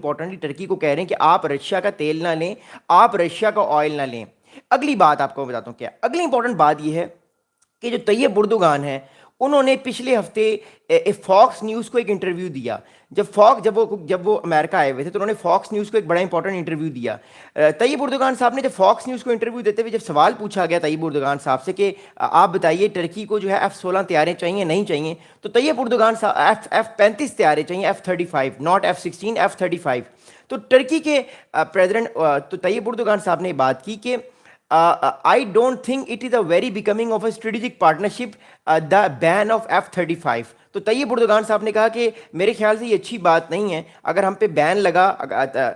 Importantly Turkey کو کہہ رہے ہیں کہ آپ رشیا کا تیل نہ لیں, آپ رشیا کا آئل نہ لیں. اگلی بات آپ کو بتاتا ہوں کیا اگلی امپورٹنٹ بات یہ ہے کہ جو طیب اردوغان ہیں انہوں نے پچھلے ہفتے فاکس نیوز کو ایک انٹرویو دیا. جب وہ امریکہ آئے ہوئے تھے تو انہوں نے فاکس نیوز کو ایک بڑا انپورٹنٹ انٹرویو دیا. طیب اردوغان صاحب نے جب فاکس نیوز کو انٹرویو دیتے ہوئے جب سوال پوچھا گیا طیب اردوغان صاحب سے کہ آپ بتائیے ٹرکی کو جو ہے F-16 طیاریں چاہیے نہیں چاہیے, تو طیب اردوغان صاحب F-35 طیاریں چاہیے, F-35 ناٹ F-16 F-35. تو ٹرکی کے پریزیڈنٹ تو طیب اردوغان صاحب نے بات کی کہ I don't think it is a very becoming of a strategic partnership the ban of F-35. تو طیب اردوغان صاحب نے کہا کہ میرے خیال سے یہ اچھی بات نہیں ہے اگر ہم پہ بین لگا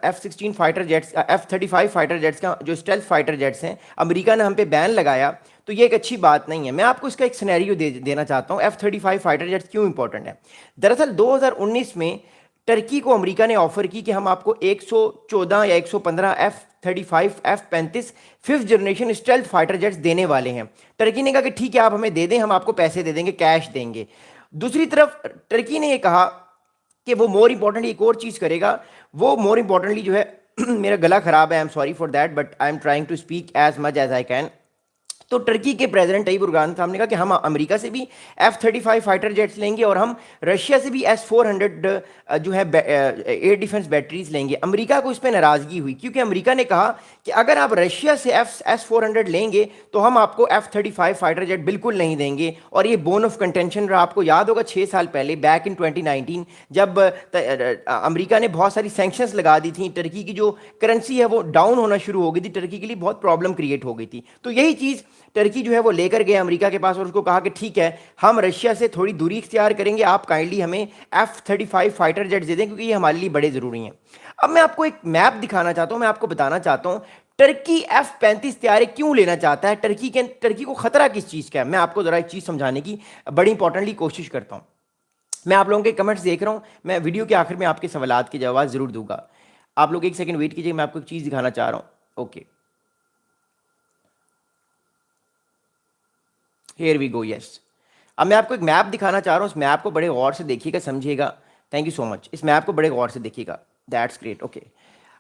F-16 fighter jets F-35 fighter jets کا جو اسٹیلتھ فائٹر جیٹس ہیں امریکہ نے ہم پہ بین لگایا تو یہ ایک اچھی بات نہیں ہے. میں آپ کو اس کا ایک سینیریو دینا چاہتا ہوں F-35 فائٹر جیٹس کیوں امپورٹنٹ ہے. دراصل 2019 میں ٹرکی کو امریکہ نے آفر کی کہ ہم آپ کو 114 یا 115 F-35 F-35 5th generation stealth fighter jets دینے والے ہیں. ٹرکی نے کہا کہ ٹھیک ہے آپ ہمیں دے دیں, ہم آپ کو پیسے دے دیں گے, کیش دیں گے. دوسری طرف ٹرکی نے یہ کہا کہ وہ مور امپورٹنٹلی ایک اور چیز کرے گا, وہ مور امپورٹنٹلی جو ہے میرا گلا خراب ہے, I am sorry for that but I am trying to speak as much as I can. تو ٹرکی کے پریزیڈنٹ طیب اردوغان صاحب نے کہا کہ ہم امریکہ سے بھی F-35 فائٹر جیٹس لیں گے اور ہم رشیا سے بھی S-400 جو ہے ایئر ڈیفنس بیٹریز لیں گے. امریکہ کو اس پہ ناراضگی ہوئی کیونکہ امریکہ نے کہا کہ اگر آپ رشیا سے S-400 لیں گے تو ہم آپ کو F-35 فائٹر جیٹ بالکل نہیں دیں گے. اور یہ بون آف کنٹینشن رہا. آپ کو یاد ہوگا 6 سال پہلے بیک ان 2019 جب امریکہ نے بہت ساری سینکشنز لگا دی تھیں, ٹرکی کی جو کرنسی ہے وہ ڈاؤن ہونا شروع ہو گئی تھی, ٹرکی کے لیے بہت پرابلم کریٹ ہو گئی تھی. تو یہی چیز ٹرکی جو ہے وہ لے کر گئے امریکہ کے پاس اور اس کو کہا کہ ٹھیک ہے ہم رشیا سے تھوڑی دوری اختیار کریں گے, آپ کائنڈلی ہمیں F-35 فائٹر جیٹس دے دیں کیونکہ یہ ہمارے لیے بڑے ضروری ہیں. اب میں آپ کو ایک میپ دکھانا چاہتا ہوں, میں آپ کو بتانا چاہتا ہوں ٹرکی F-35 طیارے کیوں لینا چاہتا ہے, ٹرکی کو خطرہ کس چیز کا ہے. میں آپ کو ذرا ایک چیز سمجھانے کی بڑی امپورٹنٹلی کوشش کرتا ہوں. میں آپ لوگوں کے کمنٹس دیکھ رہا ہوں, میں ویڈیو کے آخر میں آپ کے سوالات کے جواب ضرور دوں گا. آپ لوگ ایک سیکنڈ ویٹ کیجیے, میں آپ کو ایک چیز دکھانا چاہ رہا ہوں. اوکے ہیئر وی گو. یس, اب میں آپ کو ایک میپ دکھانا چاہ رہا ہوں, اس میپ کو بڑے غور سے دیکھیے گا, سمجھیے گا. Thank you so much. اس میپ کو بڑے غور سے دیکھیے گا. That's great. اوکے,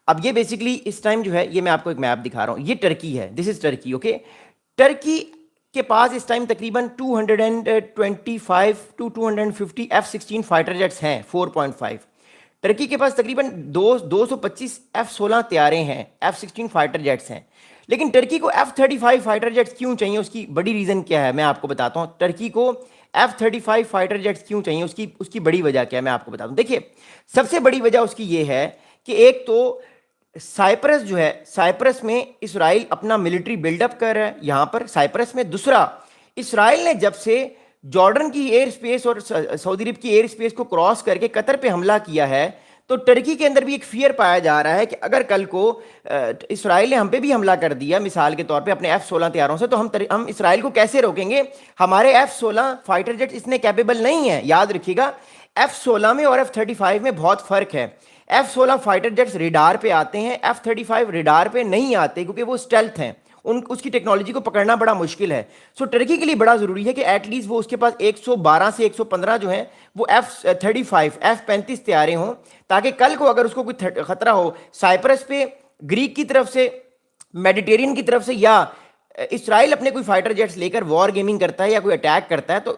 اب یہ بیسکلی اس ٹائم جو ہے یہ میں آپ کو ایک میپ دکھا رہا ہوں, یہ ٹرکی ہے, دس از ٹرکی. اوکے, ٹرکی کے پاس اس ٹائم تقریباً 225 to 250 F-16 فائٹر جیٹس ہیں 4.5. ٹرکی کے پاس تقریباً 225 F-16 طیاریں ہیں, F-16 فائٹر جیٹس ہیں. لیکن ٹرکی کو F-35 فائٹر جیٹس کیوں چاہیے, اس کی بڑی ریزن کیا ہے میں آپ کو بتاتا ہوں. ٹرکی کو F-35 فائٹر جیٹس کیوں چاہیے, اس کی بڑی وجہ کیا ہے میں آپ کو بتاتا ہوں. دیکھیے سب سے بڑی وجہ اس کی یہ ہے کہ ایک تو سائپرس جو ہے, سائپرس میں اسرائیل اپنا ملٹری بلڈ اپ کر رہا ہے یہاں پر سائپرس میں. دوسرا, اسرائیل نے جب سے جارڈن کی ایئر سپیس اور سعودی عرب کی ایئر سپیس کو کراس کر کے قطر پہ حملہ کیا ہے تو ٹرکی کے اندر بھی ایک فیئر پایا جا رہا ہے کہ اگر کل کو اسرائیل نے ہم پہ بھی حملہ کر دیا مثال کے طور پہ اپنے F-16 طیاروں سے تو ہم اسرائیل کو کیسے روکیں گے. ہمارے F-16 فائٹر جیٹ اتنے کیپیبل نہیں ہیں. یاد رکھیے گا F-16 میں اور F-35 میں بہت فرق ہے. F-16 فائٹر جیٹس ریڈار پہ آتے ہیں, F-35 ریڈار پہ نہیں آتے کیونکہ وہ اسٹیلتھ ہیں, اس کی ٹیکنالوجی کو پکڑنا بڑا مشکل ہے. سو ٹرکی کے لیے بڑا ضروری ہے کہ ایٹ لیسٹ وہ اس کے پاس 112 سے 115 جو ہیں وہ F-35 F-35 طیارے ہوں تاکہ کل کو اگر اس کو کوئی خطرہ ہو سائپرس پہ, گریک کی طرف سے, میڈیٹیرین کی طرف سے, یا اسرائیل اپنے کوئی فائٹر جیٹس لے کر وار گیمنگ کرتا ہے یا کوئی اٹیک کرتا ہے تو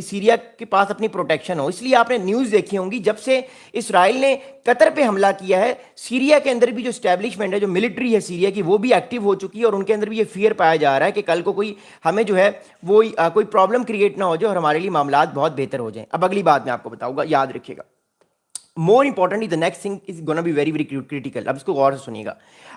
سیریا کے پاس اپنی پروٹیکشن ہو. اس لیے آپ نے نیوز دیکھی ہوں گی جب سے اسرائیل نے قطر پہ حملہ کیا ہے سیریا کے اندر بھی جو اسٹیبلشمنٹ ہے, جو ملٹری ہے سیریا کی, وہ بھی ایکٹیو ہو چکی ہے اور ان کے اندر بھی یہ فیئر پایا جا رہا ہے کہ کل کو کوئی ہمیں جو ہے وہ کوئی پرابلم کریٹ نہ ہو جائے اور ہمارے لیے معاملات بہت بہتر ہو جائیں. اب اگلی بات میں آپ کو بتاؤں گا, یاد رکھیے گا. More importantly the next thing is gonna be very very critical. اب اس کو غور سے سنیے گا.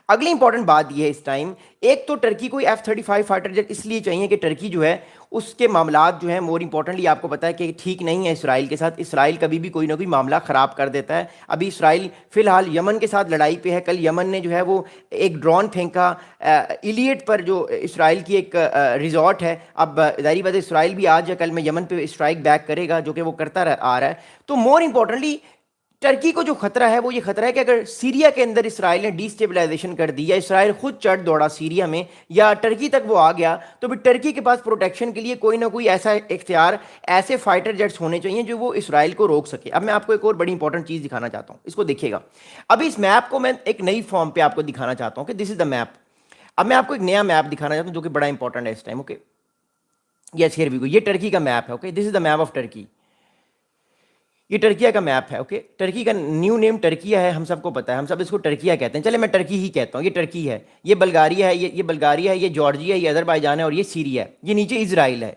اگلی امپورٹنٹ بات یہ ہے اس ٹائم, ایک تو ٹرکی کو F-35 فائٹر جیٹ اس لیے چاہیے کہ ٹرکی جو ہے اس کے معاملات جو ہیں مور امپورٹنٹلی آپ کو پتا ہے کہ ٹھیک نہیں ہے اسرائیل کے ساتھ. اسرائیل کبھی بھی کوئی نہ کوئی معاملہ خراب کر دیتا ہے. ابھی اسرائیل فی الحال یمن کے ساتھ لڑائی پہ ہے. کل یمن نے جو ہے وہ ایک ڈرون پھینکا ایلیٹ پر, جو اسرائیل کی ایک ریزورٹ ہے. اب ظاہری بات ہے اسرائیل بھی آج یا کل میں یمن پہ اسٹرائک بیک کرے گا جو کہ وہ کرتا آ رہا ہے. تو مور امپورٹنٹلی टर्की को जो खतरा है वो ये खतरा है कि अगर सीरिया के अंदर इसराइल ने डिस्टेबलाइजेशन कर दी या इसराइल खुद चढ़ दौड़ा सीरिया में या टर्की तक वो आ गया, तो फिर टर्की के पास प्रोटेक्शन के लिए कोई ना कोई ऐसा इख्तियार, ऐसे फाइटर जेट्स होने चाहिए जो वो इसराइल को रोक सके। अब मैं आपको एक और बड़ी इंपॉर्टेंट चीज़ दिखाना चाहता हूँ, इसको देखिएगा। अभी इस मैप को मैं एक नई फॉर्म पे आपको दिखाना चाहता हूँ कि दिस इज द मैप। अब मैं आपको एक नया मैप दिखाना चाहता हूँ जो कि बड़ा इंपॉर्टेंट है इस time. Okay, yes, here we go. ये टर्की का मैप है। Okay, this is the map of Turkey. ये टर्किया का मैप है। ओके, टर्की का न्यू नेम टर्किया है, हम सबको पता है, हम सब इसको टर्किया कहते हैं। चले मैं टर्की ही कहता हूँ। ये टर्की है, ये बल्गारिया है, ये बल्गारिया है, ये जॉर्जिया है, ये अजरबैजान है और ये सीरिया है। ये नीचे इजराइल है,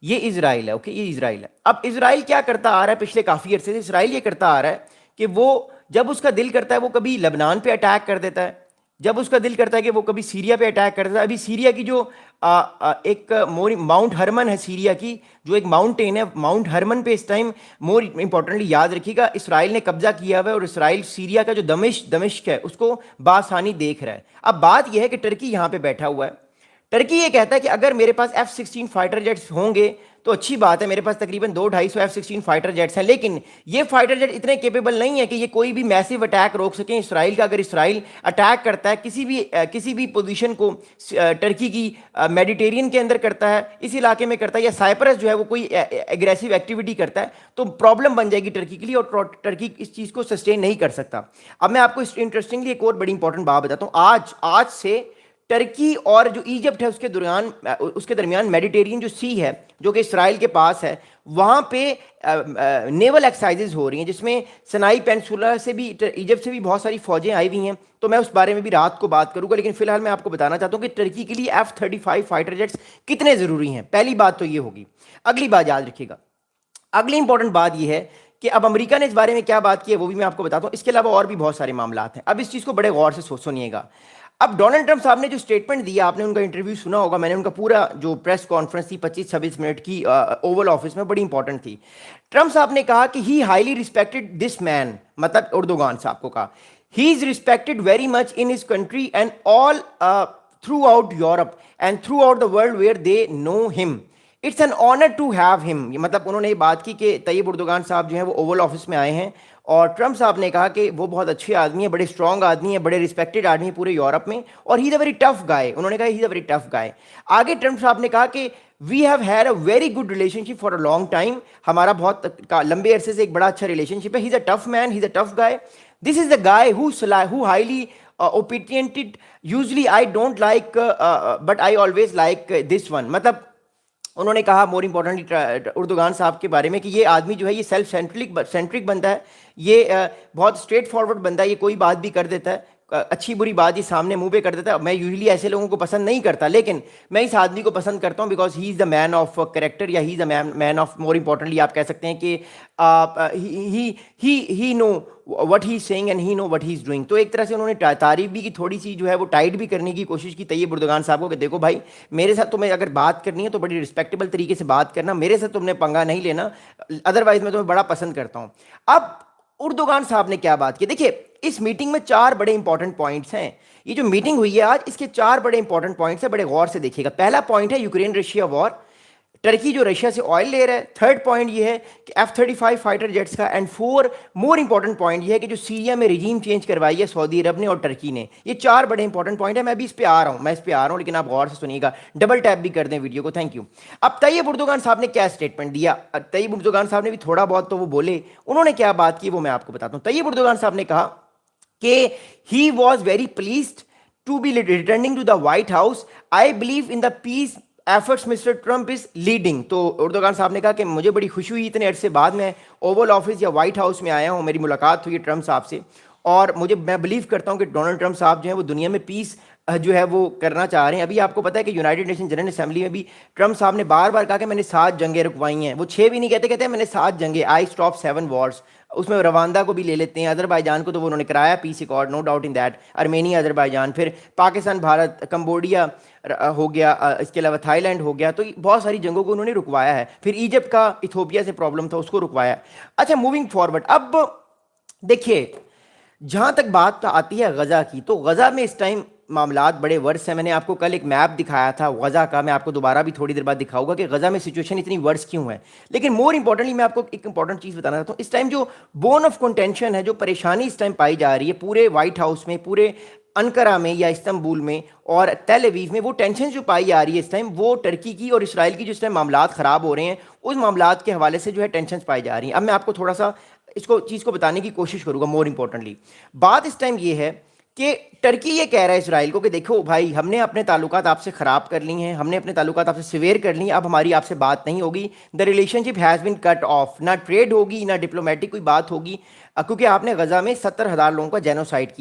ये इजराइल है। ओके, ये इजराइल है। अब इजराइल क्या करता आ रहा है पिछले काफ़ी अर्से से? इजराइल ये करता आ रहा है कि वो जब उसका दिल करता है वो कभी लबनान पे अटैक कर देता है, जब उसका दिल करता है कि वो कभी सीरिया पे अटैक कर देता है। अभी सीरिया की जो एक माउंट हरमन है, सीरिया की जो एक माउंटेन है, माउंट हरमन पे इस टाइम मोर इंपॉर्टेंटली याद रखिएगा इसराइल ने कब्जा किया हुआ है और इसराइल सीरिया का जो दमिश्क है उसको बासानी देख रहा है। अब बात यह है कि टर्की यहाँ पे बैठा हुआ है। टर्की ये कहता है कि अगर मेरे पास F-16 फाइटर जेट्स होंगे तो अच्छी बात है, मेरे पास तकरीबन 200-250 F-16 फाइटर जेट्स हैं, लेकिन ये फाइटर जेट इतने केपेबल नहीं है कि ये कोई भी मैसिव अटैक रोक सकें इसराइल का। अगर इसराइल अटैक करता है किसी भी पोजीशन को टर्की की मेडिटेरियन के अंदर करता है, इस इलाके में करता है, या साइप्रस जो है वो कोई एग्रेसिव एक्टिविटी करता है, तो प्रॉब्लम बन जाएगी टर्की के लिए और टर्की इस चीज़ को सस्टेन नहीं कर सकता। अब मैं आपको इंटरेस्टिंगली एक और बड़ी इंपॉर्टेंट बात बताता हूँ। आज से टर्की और जो इजिप्ट है उसके दरमियान मेडिटेरियन जो सी है जो कि इसराइल के पास है, वहाँ पे नेवल एक्सरसाइजेज हो रही हैं जिसमें सनाई पेनिनसुला से भी, इजिप्ट से भी बहुत सारी फौजें आई हुई हैं। तो मैं उस बारे में भी रात को बात करूंगा, लेकिन फिलहाल मैं आपको बताना चाहता हूँ कि टर्की के लिए F-35 फाइटर जेट्स कितने ज़रूरी हैं। पहली बात तो ये होगी। अगली बात याद रखिएगा, अगली इंपॉर्टेंट बात ये है कि अब अमेरिका ने इस बारे में क्या बात की है वो भी मैं आपको बताता हूँ। इसके अलावा और भी बहुत सारे मामला हैं। अब इस चीज़ को बड़े गौर से सुनिएगा। अब डोनाल्ड ट्रंप साहब ने जो स्टेटमेंट दिया, आपने उनका इंटरव्यू सुना होगा, मैंने उनका पूरा जो प्रेस कॉन्फ्रेंस थी 25-26 मिनट की ओवल ऑफिस में, बड़ी इंपॉर्टेंट थी। ट्रंप साहब ने कहा कि he highly respected this man, मतलब उर्दुगान साहब को कहा, he is respected very much in his country and all throughout Europe and throughout the world where they know him, it's an honour to have him. मतलब उन्होंने ये बात की कि तैयब उर्दुगान साहब जो है वो ओवल ऑफिस में आए हैं और ट्रंप साहब ने कहा कि वो बहुत अच्छे आदमी है, बड़े स्ट्रॉन्ग आदमी है, बड़े रिस्पेक्टेड आदमी है पूरे यूरोप में, और he is a very tough guy. उन्होंने कहा he is a very tough guy. आगे ट्रंप साहब ने कहा कि we have had a very good relationship for a long time, हमारा बहुत लंबे अरसे से एक बड़ा अच्छा रिलेशनशिप है। He is a tough man, he is a tough guy, this is the guy who highly opinionated, usually I don't like but I always like this one. मतलब उन्होंने कहा मोर इम्पोर्टेंटली उर्दुगान साहब के बारे में कि ये आदमी जो है ये सेल्फ सेंट्रिक बनता है, ये बहुत स्ट्रेट फॉरवर्ड बनता है, ये कोई बात भी कर देता है, अच्छी बुरी बात ये सामने मुंह पे कर देता है। मैं यूजुअली ऐसे लोगों को पसंद नहीं करता, लेकिन मैं इस आदमी को पसंद करता हूँ because he is the man of character, या he is the man of, more importantly आप कह सकते हैं कि he know what he is saying and he know what he is doing. तो एक तरह से उन्होंने तारीफ भी की, थोड़ी सी जो है वो टाइट भी करने की कोशिश की तैयब उर्दुगान साहब को कि देखो भाई, मेरे साथ तुम्हें अगर बात करनी है तो बड़ी रिस्पेक्टेबल तरीके से बात करना, मेरे साथ तुमने पंगा नहीं लेना, अदरवाइज मैं तुम्हें बड़ा पसंद करता हूँ। अब उर्दुगान साहब ने क्या बात की, देखिए इस मीटिंग में 4 बड़े इंपॉर्टेंट पॉइंट्स हैं। ये जो मीटिंग हुई है आज, इसके 4 बड़े इंपॉर्टेंट पॉइंट्स हैं, बड़े गौर से देखिएगा। पहला पॉइंट है यूक्रेन रशिया वॉर, टर्की जो रशिया से ऑयल ले रहा है। थर्ड पॉइंट ये है कि F-35 फाइटर जेट्स का। एंड 4 मोर इंपॉर्टेंट पॉइंट ये है कि जो सीरिया में रिजीम चेंज करवाई है सऊदी अरब ने और टर्की ने। ये 4 बड़े इंपॉर्टेंट पॉइंट है। मैं भी इस पे आ रहा हूँ, लेकिन आप गौर से सुनिएगा, डबल टैप भी कर दें वीडियो को, थैंक यू। अब तैयब उर्दुगान साहब ने क्या स्टेटमेंट दिया, तैयब उर्दुगान साहब ने भी थोड़ा बहुत तो वो बोले, उन्होंने क्या बात की वो मैं आपको बताता हूँ। तैयब उर्दुगान साहब ने कहा कि he was very pleased to be returning to the White House, I believe in the peace efforts mister Trump is leading. तो उर्दुगान साहब ने कहा कि मुझे बड़ी खुशी हुई इतने अरसे बाद मैं ओवल ऑफिस या व्हाइट हाउस में आया हूँ, मेरी मुलाकात हुई है ट्रंप साहब से, और मैं बिलीव करता हूँ कि डोनाल्ड ट्रंप साहब जो है वो दुनिया में पीस जो है वो करना चाह रहे हैं। अभी आपको पता है कि यूनाइटेड नेशन जनरल असेंबली में भी ट्रंप साहब ने बार बार कहा कि मैंने 7 जंगें रुकवाई हैं। वो 6 भी नहीं कहते हैं मैंने 7 जंगें, आई स्टॉप 7 वॉर्स। उसमें रवांदा को भी ले लेते हैं, अजरबैजान को तो वो उन्होंने कराया peace accord, no doubt in that, Armenia, Azerbaijan, फिर पाकिस्तान, भारत, कंबोडिया हो गया, इसके अलावा थाईलैंड हो गया। तो बहुत सारी जंगों को उन्होंने रुकवाया है। फिर इजिप्ट का इथोपिया से प्रॉब्लम था, उसको रुकवाया। अच्छा, मूविंग फॉरवर्ड, अब देखिए जहाँ तक बात आती है गज़ा की, तो गज़ा में इस टाइम معاملات بڑے ورس ہیں. میں نے آپ کو کل ایک میپ دکھایا تھا غزہ کا, میں آپ کو دوبارہ بھی تھوڑی دیر بعد دکھاؤں گا کہ غزہ میں سچویشن اتنی ورس کیوں ہے. لیکن مور امپورٹنٹلی میں آپ کو ایک امپورٹنٹ چیز بتانا چاہتا ہوں. اس ٹائم جو بون آف کنٹینشن ہے, جو پریشانی اس ٹائم پائی جا رہی ہے پورے وائٹ ہاؤس میں, پورے انقرہ میں یا استنبول میں اور تیل اویو میں, وہ ٹینشن جو پائی جا رہی ہے اس ٹائم, وہ ٹرکی کی اور اسرائیل کی جو اس ٹائم معاملات خراب ہو رہے ہیں اس معاملات کے حوالے سے جو ہے ٹینشنز پائی جا رہی ہیں. اب میں آپ کو تھوڑا سا اس کو چیز کو بتانے کی کوشش کروں گا. مور امپورٹنٹلی بات اس ٹائم یہ ہے کہ ٹرکی یہ کہہ رہا ہے اسرائیل کو کہ دیکھو بھائی, ہم نے اپنے تعلقات آپ سے خراب کر لی ہیں, ہم نے اپنے تعلقات آپ سے سیویئر کر لی ہیں, اب ہماری آپ سے بات نہیں ہوگی. The relationship has been cut off. نہ ٹریڈ ہوگی نہ ڈپلومیٹک کوئی بات ہوگی, کیونکہ آپ نے غزہ میں 70,000 لوگوں کا جینوسائڈ کیا.